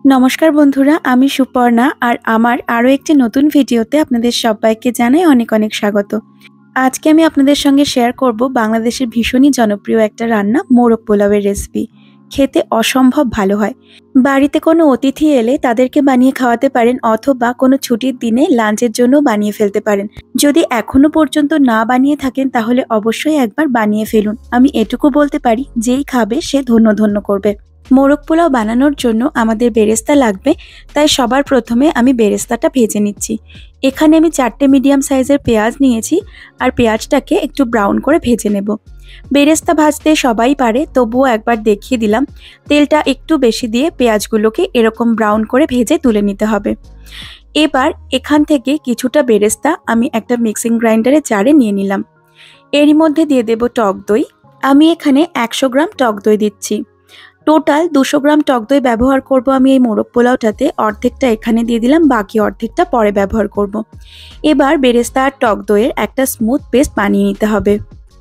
নমস্কার বন্ধুরা, আমি সুপর্ণা আর আমার আরও একটি নতুন ভিডিওতে আপনাদের সবাইকে জানাই অনেক অনেক স্বাগত। আজকে আমি আপনাদের সঙ্গে শেয়ার করব বাংলাদেশের ভীষণই জনপ্রিয় একটা রান্না মোরগ পোলাওয়ের রেসিপি। খেতে অসম্ভব ভালো হয়। বাড়িতে কোনো অতিথি এলে তাদেরকে বানিয়ে খাওয়াতে পারেন অথবা কোনো ছুটির দিনে লাঞ্চের জন্য বানিয়ে ফেলতে পারেন। যদি এখনো পর্যন্ত না বানিয়ে থাকেন তাহলে অবশ্যই একবার বানিয়ে ফেলুন। আমি এটুকু বলতে পারি, যেই খাবে সে ধন্য ধন্য করবে। মোরগ পোলাও বানানোর জন্য আমাদের বেরেস্তা লাগবে, তাই সবার প্রথমে আমি বেরেস্তাটা ভেজে নিচ্ছি। এখানে আমি 4টে মিডিয়াম সাইজের পেঁয়াজ নিয়েছি আর পেঁয়াজটাকে একটু ব্রাউন করে ভেজে নেব। বেরেস্তা ভাজতে সবাই পারে, তবুও একবার দেখিয়ে দিলাম। তেলটা একটু বেশি দিয়ে পেঁয়াজগুলোকে এরকম ব্রাউন করে ভেজে তুলে নিতে হবে। এবার এখান থেকে কিছুটা বেরেস্তা আমি একটা মিক্সিং গ্রাইন্ডারে জারে নিয়ে নিলাম। এরই মধ্যে দিয়ে দেব টক দই। আমি এখানে 100 গ্রাম টক দই দিচ্ছি। টোটাল 200 গ্রাম টক দই ব্যবহার করব আমি এই মোরগ পোলাওটাতে। অর্ধেকটা এখানে দিয়ে দিলাম, বাকি অর্ধেকটা পরে ব্যবহার করব। এবার বেরেস্তা আর টক দইয়ের একটা স্মুথ পেস্ট বানিয়ে নিতে হবে।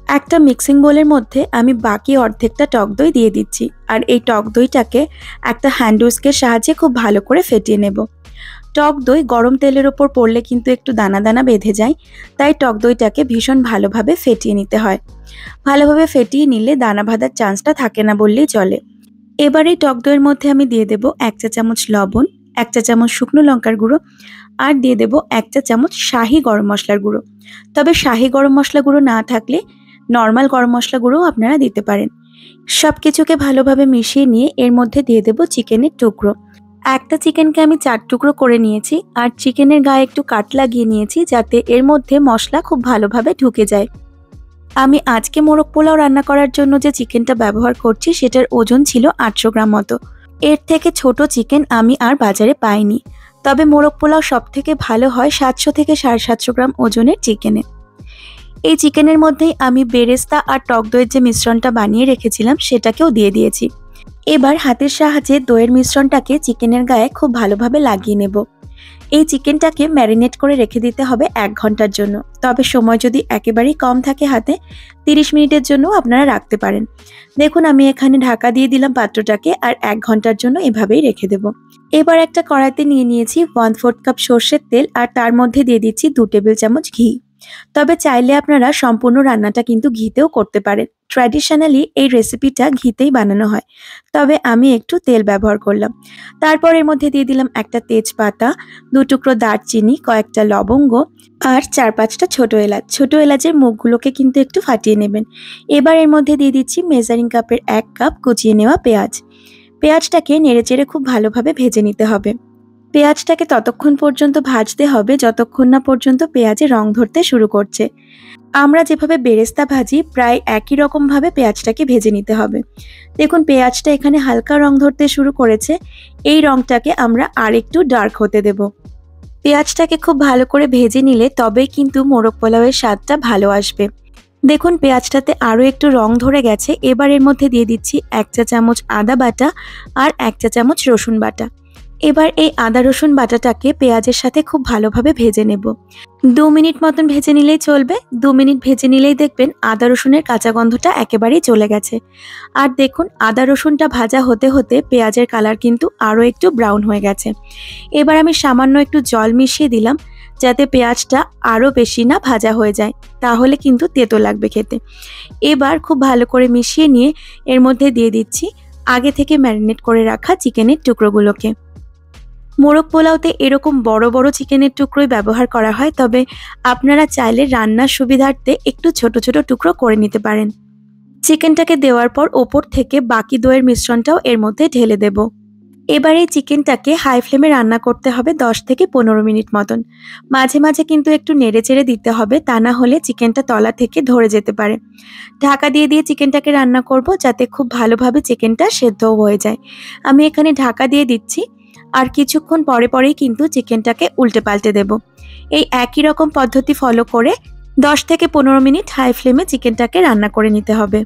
একটা মিক্সিং বোলের মধ্যে আমি বাকি অর্ধেকটা টক দই দিয়ে দিচ্ছি আর এই টক দইটাকে একটা হ্যান্ড উইস্কের সাহায্যে খুব ভালো করে ফেটিয়ে নেব। টক দই গরম তেলের ওপর পড়লে কিন্তু একটু দানা দানা বেঁধে যায়, তাই টক দইটাকে ভীষণ ভালোভাবে ফেটিয়ে নিতে হয়। ভালোভাবে ফেটিয়ে নিলে দানা বাঁধার চান্সটা থাকে না বললেই চলে। এবার এই টক দইয়ের মধ্যে আমি দিয়ে দেব 1 চা চামচ লবণ, 1 চা চামচ শুকনো লঙ্কার গুঁড়ো আর দিয়ে দেব 1 চা চামচ শাহি গরম মশলার গুঁড়ো। তবে শাহি গরম মশলা গুঁড়ো না থাকলে নর্মাল গরম মশলা গুঁড়োও আপনারা দিতে পারেন। সব কিছুকে ভালোভাবে মিশিয়ে নিয়ে এর মধ্যে দিয়ে দেব চিকেনের টুকরো। একটা চিকেনকে আমি 4 টুকরো করে নিয়েছি আর চিকেনের গায়ে একটু কাট লাগিয়ে নিয়েছি, যাতে এর মধ্যে মশলা খুব ভালোভাবে ঢুকে যায়। আমি আজকে মোরগ পোলাও রান্না করার জন্য যে চিকেনটা ব্যবহার করছি সেটার ওজন ছিল 800 গ্রাম মতো। এর থেকে ছোট চিকেন আমি আর বাজারে পাইনি। তবে মোরগ পোলাও সব থেকে ভালো হয় 700 থেকে 750 গ্রাম ওজনের চিকেনে। এই চিকেনের মধ্যেই আমি বেরেস্তা আর টক দইয়ের যে মিশ্রণটা বানিয়ে রেখেছিলাম সেটাকেও দিয়ে দিয়েছি। এবার হাতের সাহায্যে দইয়ের মিশ্রণটাকে চিকেনের গায়ে খুব ভালোভাবে লাগিয়ে নেব। এই চিকেনটাকে ম্যারিনেট করে রেখে দিতে হবে 1 ঘন্টার জন্য। তবে সময় যদি একেবারেই কম থাকে হাতে, 30 মিনিটের জন্য আপনারা রাখতে পারেন। দেখুন আমি এখানে ঢাকা দিয়ে দিলাম পাত্রটাকে আর 1 ঘন্টার জন্য এভাবেই রেখে দেব। এবার একটা কড়াইতে নিয়ে নিয়েছি 1/4 কাপ সর্ষের তেল আর তার মধ্যে দিয়ে দিচ্ছি 2 টেবিল চামচ ঘি। তবে চাইলে আপনারা সম্পূর্ণ রান্নাটা কিন্তু ঘিতেও করতে পারেন। ট্র্যাডিশনালি এই রেসিপিটা ঘিতেই বানানো হয়, তবে আমি একটু তেল ব্যবহার করলাম। তারপর এর মধ্যে দিয়ে দিলাম একটা তেজপাতা, 2 টুকরো দারচিনি, কয়েকটা লবঙ্গ আর 4-5টা ছোট এলাচ। ছোট এলাচের মুখগুলোকে কিন্তু একটু ফাটিয়ে নেবেন। এবার এর মধ্যে দিয়ে দিচ্ছি মেজারিং কাপের 1 কাপ কুচিয়ে নেওয়া পেঁয়াজ। পেঁয়াজটাকে নেড়েচেড়ে খুব ভালোভাবে ভেজে নিতে হবে। পেঁয়াজটাকে ততক্ষণ পর্যন্ত ভাজতে হবে যতক্ষণ না পর্যন্ত পেঁয়াজে রং ধরতে শুরু করছে। আমরা যেভাবে বেরেস্তা ভাজি প্রায় একই রকমভাবে পেঁয়াজটাকে ভেজে নিতে হবে। দেখুন পেঁয়াজটা এখানে হালকা রং ধরতে শুরু করেছে। এই রংটাকে আমরা আরেকটু ডার্ক হতে দেব। পেঁয়াজটাকে খুব ভালো করে ভেজে নিলে তবেই কিন্তু মোরগ পোলাওয়ের স্বাদটা ভালো আসবে। দেখুন পেঁয়াজটাতে আরও একটু রং ধরে গেছে। এবার এর মধ্যে দিয়ে দিচ্ছি 1 চা চামচ আদা বাটা আর 1 চা চামচ রসুন বাটা। এবার এই আদা রসুন বাটাটাকে পেঁয়াজের সাথে খুব ভালোভাবে ভেজে নেব। 2 মিনিট মতন ভেজে নিলেই চলবে। 2 মিনিট ভেজে নিলেই দেখবেন আদা রসুনের কাঁচা গন্ধটা একেবারেই চলে গেছে। আর দেখুন আদা রসুনটা ভাজা হতে হতে পেঁয়াজের কালার কিন্তু আরও একটু ব্রাউন হয়ে গেছে। এবার আমি সামান্য একটু জল মিশিয়ে দিলাম, যাতে পেঁয়াজটা আরও বেশি না ভাজা হয়ে যায়, তাহলে কিন্তু তেতো লাগবে খেতে। এবার খুব ভালো করে মিশিয়ে নিয়ে এর মধ্যে দিয়ে দিচ্ছি আগে থেকে ম্যারিনেট করে রাখা চিকেনের টুকরোগুলোকে। মোরগ পোলাওতে এরকম বড় বড় চিকেনের টুকরোই ব্যবহার করা হয়, তবে আপনারা চাইলে রান্নার সুবিধার্থে একটু ছোট ছোট টুকরো করে নিতে পারেন। চিকেনটাকে দেওয়ার পর ওপর থেকে বাকি দইয়ের মিশ্রণটাও এর মধ্যে ঢেলে দেব। এবার এই চিকেনটাকে হাই ফ্লেমে রান্না করতে হবে 10 থেকে 15 মিনিট মতন। মাঝে মাঝে কিন্তু একটু নেড়েচেড়ে দিতে হবে, তা না হলে চিকেনটা তলা থেকে ধরে যেতে পারে। ঢাকা দিয়ে দিয়ে চিকেনটাকে রান্না করব, যাতে খুব ভালোভাবে চিকেনটা সেদ্ধও হয়ে যায়। আমি এখানে ঢাকা দিয়ে দিচ্ছি আর কিছুক্ষণ পরে পরেই কিন্তু চিকেনটাকে উল্টে পাল্টে দেব। এই একই রকম পদ্ধতি ফলো করে 10 থেকে 15 মিনিট হাই ফ্লেমে চিকেনটাকে রান্না করে নিতে হবে।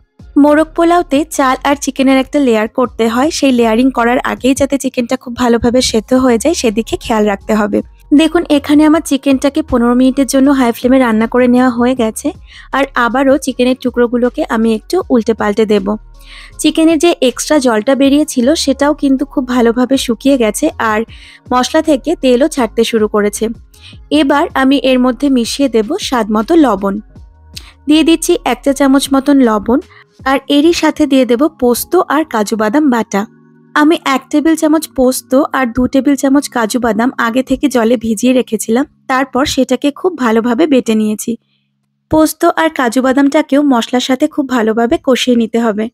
মোরগ পোলাওতে চাল আর চিকেনের একটা লেয়ার করতে হয়, সেই লেয়ারিং করার আগেই যাতে চিকেনটা খুব ভালোভাবে সেদ্ধ হয়ে যায় সেদিকে খেয়াল রাখতে হবে। দেখুন এখানে আমার চিকেনটাকে 15 মিনিটের জন্য হাই ফ্লেমে রান্না করে নেওয়া হয়ে গেছে। আর আবারও চিকেনের টুকরোগুলোকে আমি একটু উল্টে পাল্টে দেব। চিকেনের যে এক্সট্রা জলটা বেরিয়েছিল সেটাও কিন্তু খুব ভালোভাবে শুকিয়ে গেছে আর মশলা থেকে তেলও ছাড়তে শুরু করেছে। এবার আমি এর মধ্যে মিশিয়ে দেব স্বাদমতো লবণ। দিয়ে দিচ্ছি 1 চা চামচ মতন লবণ আর এরই সাথে দিয়ে দেব পোস্ত আর কাজু বাদাম বাটা। আমি 1 টেবিল চামচ পোস্ত আর 2 টেবিল চামচ কাজু বাদাম আগে থেকে জলে ভিজিয়ে রেখেছিলাম, তারপর সেটাকে খুব ভালোভাবে বেটে নিয়েছি। পোস্ত আর কাজু বাদামটাকেও মশলার সাথে খুব ভালোভাবে কষিয়ে নিতে হবে।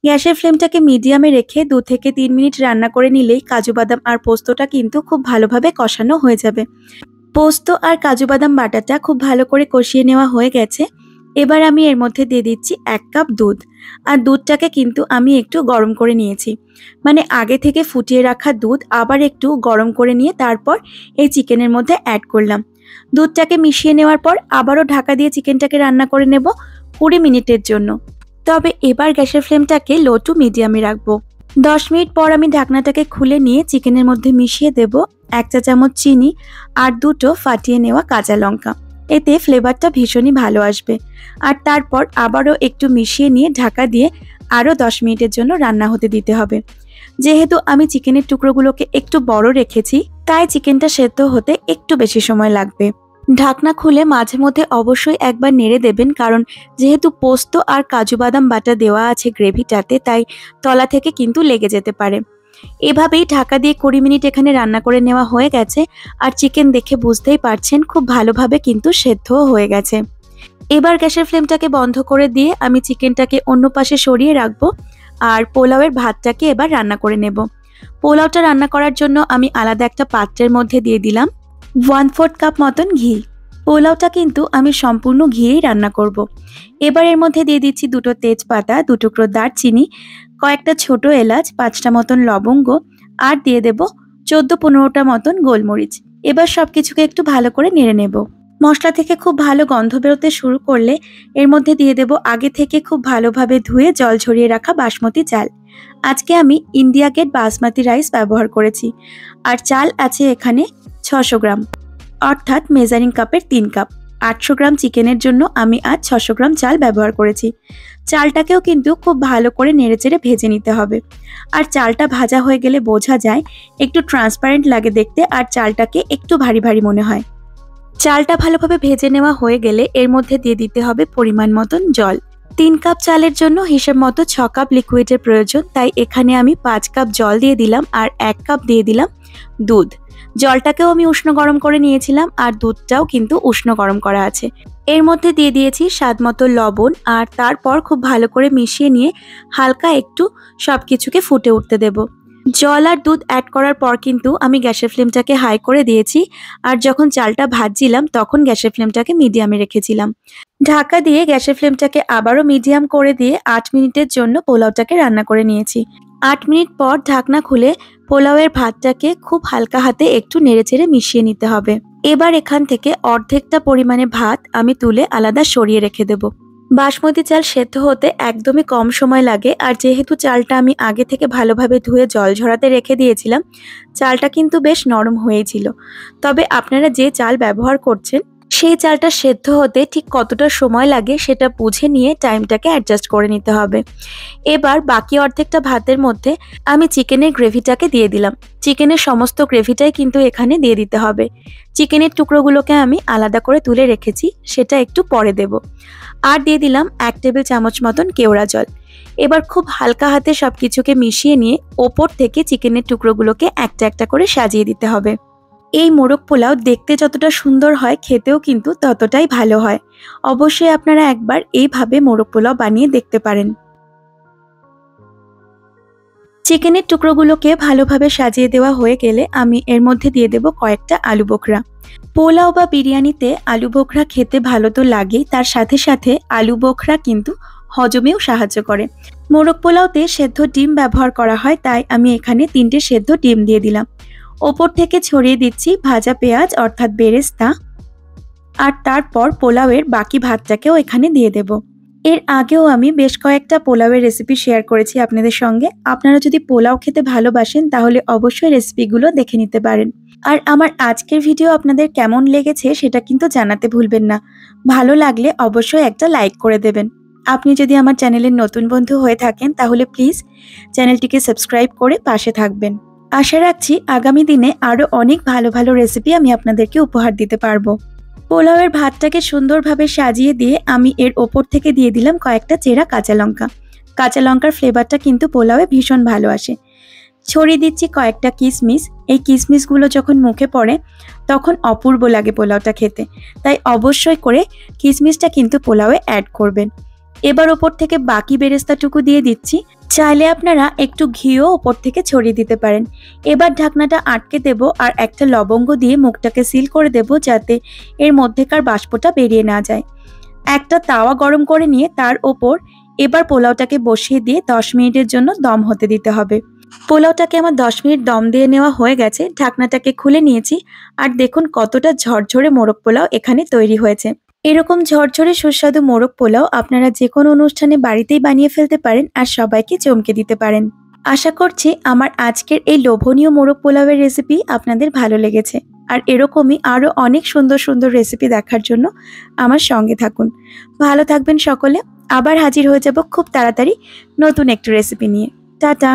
গ্যাসের ফ্লেমটাকে মিডিয়ামে রেখে 2 থেকে 3 মিনিট রান্না করে নিলেই কাজু বাদাম আর পোস্তটা কিন্তু খুব ভালোভাবে কষানো হয়ে যাবে। পোস্ত আর কাজু বাদাম বাটাটা খুব ভালো করে কষিয়ে নেওয়া হয়ে গেছে। এবার আমি এর মধ্যে দিয়ে দিচ্ছি 1 কাপ দুধ। আর দুধটাকে কিন্তু আমি একটু গরম করে নিয়েছি, মানে আগে থেকে ফুটিয়ে রাখা দুধ আবার একটু গরম করে নিয়ে তারপর এই চিকেনের মধ্যে অ্যাড করলাম। দুধটাকে মিশিয়ে নেওয়ার পর আবারও ঢাকা দিয়ে চিকেনটাকে রান্না করে নেব 20 মিনিটের জন্য। তবে এবার গ্যাসের ফ্লেমটাকে লো টু মিডিয়ামে রাখবো। 10 মিনিট পর আমি ঢাকনাটাকে খুলে নিয়ে চিকেনের মধ্যে মিশিয়ে দেব 1 চা চামচ চিনি আর 2টো ফাটিয়ে নেওয়া কাঁচা লঙ্কা। এতে ফ্লেভারটা ভীষণই ভালো আসবে। আর তারপর আবারও একটু মিশিয়ে নিয়ে ঢাকা দিয়ে আরও 10 মিনিটের জন্য রান্না হতে দিতে হবে। যেহেতু আমি চিকেনের টুকরোগুলোকে একটু বড় রেখেছি, তাই চিকেনটা সেদ্ধ হতে একটু বেশি সময় লাগবে। ঢাকনা খুলে মাঝে মধ্যে অবশ্যই একবার নেড়ে দেবেন, কারণ যেহেতু পোস্ত আর কাজু বাদাম বাটা দেওয়া আছে গ্রেভিটাতে, তাই তলা থেকে কিন্তু লেগে যেতে পারে। এভাবেই ঢাকা দিয়ে 20 মিনিট এখানে রান্না করে নেওয়া হয়ে গেছে। আর চিকেন দেখে বুঝতেই পারছেন খুব ভালোভাবে কিন্তু সেদ্ধও হয়ে গেছে। এবার গ্যাসের ফ্লেমটাকে বন্ধ করে দিয়ে আমি চিকেনটাকে অন্য পাশে সরিয়ে রাখবো আর পোলাওয়ের ভাতটাকে এবার রান্না করে নেব। পোলাওটা রান্না করার জন্য আমি আলাদা একটা পাত্রের মধ্যে দিয়ে দিলাম 1/4 কাপ মতন ঘি। পোলাওটা কিন্তু আমি সম্পূর্ণ ঘিয়েই রান্না করব। এবার এর মধ্যে দিয়ে দিচ্ছি 2টো তেজপাতা, 2 টুকরো দারচিনি, কয়েকটা ছোট এলাচ, 5টা মতন লবঙ্গ আর দিয়ে দেব 14-15টা মতন গোলমরিচ। এবার সবকিছুকে একটু ভালো করে নেড়ে নেব। মশলা থেকে খুব ভালো গন্ধ বেরোতে শুরু করলে এর মধ্যে দিয়ে দেব আগে থেকে খুব ভালোভাবে ধুয়ে জল ঝরিয়ে রাখা বাসমতি চাল। আজকে আমি ইন্ডিয়া গেট বাসমতি রাইস ব্যবহার করেছি। আর চাল আছে এখানে 600 গ্রাম, অর্থাৎ মেজারিং কাপের 3 কাপ। 800 গ্রাম চিকেনের জন্য আমি আজ 600 গ্রাম চাল ব্যবহার করেছি। চালটাকেও কিন্তু খুব ভালো করে নেড়েচেড়ে ভেজে নিতে হবে। আর চালটা ভাজা হয়ে গেলে বোঝা যায় একটু ট্রান্সপারেন্ট লাগে দেখতে, আর চালটাকে একটু ভারী ভারী মনে হয়। চালটা ভালোভাবে ভেজে নেওয়া হয়ে গেলে এর মধ্যে দিয়ে দিতে হবে পরিমাণ মতন জল। 3 কাপ চালের জন্য হিসেব মতো 6 কাপ লিকুইডের প্রয়োজন, তাই এখানে আমি 5 কাপ জল দিয়ে দিলাম আর 1 কাপ দিয়ে দিলাম দুধ। জলটাকেও আমি উষ্ণ গরম করে নিয়েছিলাম আর দুধটাও কিন্তু উষ্ণ গরম করা আছে। এর মধ্যে দিয়ে দিয়েছি স্বাদ মতো লবণ আর তারপর খুব ভালো করে মিশিয়ে নিয়ে হালকা একটু সবকিছুকে ফুটে উঠতে দেব। জল আর দুধ অ্যাড করার পর কিন্তু আমি গ্যাসের ফ্লেমটাকে হাই করে দিয়েছি। আর যখন চালটা ভাজছিলাম তখন গ্যাসের ফ্লেমটাকে মিডিয়ামে রেখেছিলাম। ঢাকা দিয়ে গ্যাসের ফ্লেমটাকে আবারও মিডিয়াম করে দিয়ে 8 মিনিটের জন্য পোলাওটাকে রান্না করে নিয়েছি। 8 মিনিট পর ঢাকনা খুলে পোলাওয়ের ভাতটাকে খুব হালকা হাতে একটু নেড়েচেড়ে মিশিয়ে নিতে হবে। এবার এখান থেকে অর্ধেকটা পরিমাণে ভাত আমি তুলে আলাদা সরিয়ে রেখে দেব। বাসমতি চাল সেদ্ধ হতে একদমই কম সময় লাগে, আর যেহেতু চালটা আমি আগে থেকে ভালোভাবে ধুয়ে জল ঝরাতে রেখে দিয়েছিলাম, চালটা কিন্তু বেশ নরম হয়েছিল। তবে আপনারা যে চাল ব্যবহার করছেন সেই চালটা সেদ্ধ হতে ঠিক কতটা সময় লাগে সেটা বুঝে নিয়ে টাইমটাকে অ্যাডজাস্ট করে নিতে হবে। এবার বাকি অর্ধেকটা ভাতের মধ্যে আমি চিকেনের গ্রেভিটাকে দিয়ে দিলাম। চিকেনের সমস্ত গ্রেভিটাই কিন্তু এখানে দিয়ে দিতে হবে। চিকেনের টুকরোগুলোকে আমি আলাদা করে তুলে রেখেছি, সেটা একটু পরে দেব। আর দিয়ে দিলাম 1 টেবিল চামচ মতন কেওড়া জল। এবার খুব হালকা হাতে সবকিছুকে মিশিয়ে নিয়ে ওপর থেকে চিকেনের টুকরোগুলোকে একটা একটা করে সাজিয়ে দিতে হবে। এই মোরগ পোলাও দেখতে যতটা সুন্দর হয়, খেতেও কিন্তু ততটাই ভালো হয়। অবশ্যই আপনারা একবার এইভাবে মোরগ পোলাও বানিয়ে দেখতে পারেন। চিকেনের টুকরোগুলোকে ভালোভাবে সাজিয়ে দেওয়া হয়ে গেলে আমি এর মধ্যে দিয়ে দেব কয়েকটা আলু বোখরা। পোলাও বা বিরিয়ানিতে আলু বোখরা খেতে ভালো তো লাগেই, তার সাথে সাথে আলু বোখরা কিন্তু হজমেও সাহায্য করে। মোরগ পোলাওতে সেদ্ধ ডিম ব্যবহার করা হয়, তাই আমি এখানে 3টে সেদ্ধ ডিম দিয়ে দিলাম। ওপর থেকে ছড়িয়ে দিচ্ছি ভাজা পেঁয়াজ অর্থাৎ বেরেস্তা। আর তারপর পোলাওয়ের বাকি ভাতটাকেও এখানে দিয়ে দেব। এর আগেও আমি বেশ কয়েকটা পোলাওয়ের রেসিপি শেয়ার করেছি আপনাদের সঙ্গে। আপনারা যদি পোলাও খেতে ভালোবাসেন তাহলে অবশ্যই রেসিপিগুলো দেখে নিতে পারেন। আর আমার আজকের ভিডিও আপনাদের কেমন লেগেছে সেটা কিন্তু জানাতে ভুলবেন না। ভালো লাগলে অবশ্যই একটা লাইক করে দেবেন। আপনি যদি আমার চ্যানেলের নতুন বন্ধু হয়ে থাকেন তাহলে প্লিজ চ্যানেলটিকে সাবস্ক্রাইব করে পাশে থাকবেন। আশা রাখছি আগামী দিনে আরও অনেক ভালো ভালো রেসিপি আমি আপনাদেরকে উপহার দিতে পারবো। পোলাওয়ের ভাতটাকে সুন্দরভাবে সাজিয়ে দিয়ে আমি এর ওপর থেকে দিয়ে দিলাম কয়েকটা চেরা কাঁচা লঙ্কা। কাঁচা লঙ্কার ফ্লেভারটা কিন্তু পোলাওয়ে ভীষণ ভালো আসে। ছড়িয়ে দিচ্ছি কয়েকটা কিশমিশ। এই কিশমিশগুলো যখন মুখে পড়ে তখন অপূর্ব লাগে পোলাওটা খেতে, তাই অবশ্যই করে কিশমিশটা কিন্তু পোলাওয়ে অ্যাড করবেন। এবার ওপর থেকে বাকি বেরেস্তাটুকু দিয়ে দিচ্ছি। চাইলে আপনারা একটু ঘিও ওপর থেকে ছড়িয়ে দিতে পারেন। এবার ঢাকনাটা আটকে দেব আর একটা লবঙ্গ দিয়ে মুখটাকে সিল করে দেব, যাতে এর মধ্যেকার বাষ্পটা বেরিয়ে না যায়। একটা তাওয়া গরম করে নিয়ে তার ওপর এবার পোলাওটাকে বসিয়ে দিয়ে 10 মিনিটের জন্য দম হতে দিতে হবে। পোলাওটাকে আমার 10 মিনিট দম দিয়ে নেওয়া হয়ে গেছে। ঢাকনাটাকে খুলে নিয়েছি আর দেখুন কতটা ঝরঝরে মোরগ পোলাও এখানে তৈরি হয়েছে। এরকম ঝরঝরে সুস্বাদু মোরগ পোলাও আপনারা যে কোনো অনুষ্ঠানে বাড়িতেই বানিয়ে ফেলতে পারেন আর সবাইকে চমকে দিতে পারেন। আশা করছি আমার আজকের এই লোভনীয় মোরগ পোলাওয়ের রেসিপি আপনাদের ভালো লেগেছে। আর এরকমই আরও অনেক সুন্দর সুন্দর রেসিপি দেখার জন্য আমার সঙ্গে থাকুন। ভালো থাকবেন সকলে। আবার হাজির হয়ে যাব খুব তাড়াতাড়ি নতুন একটি রেসিপি নিয়ে। টাটা।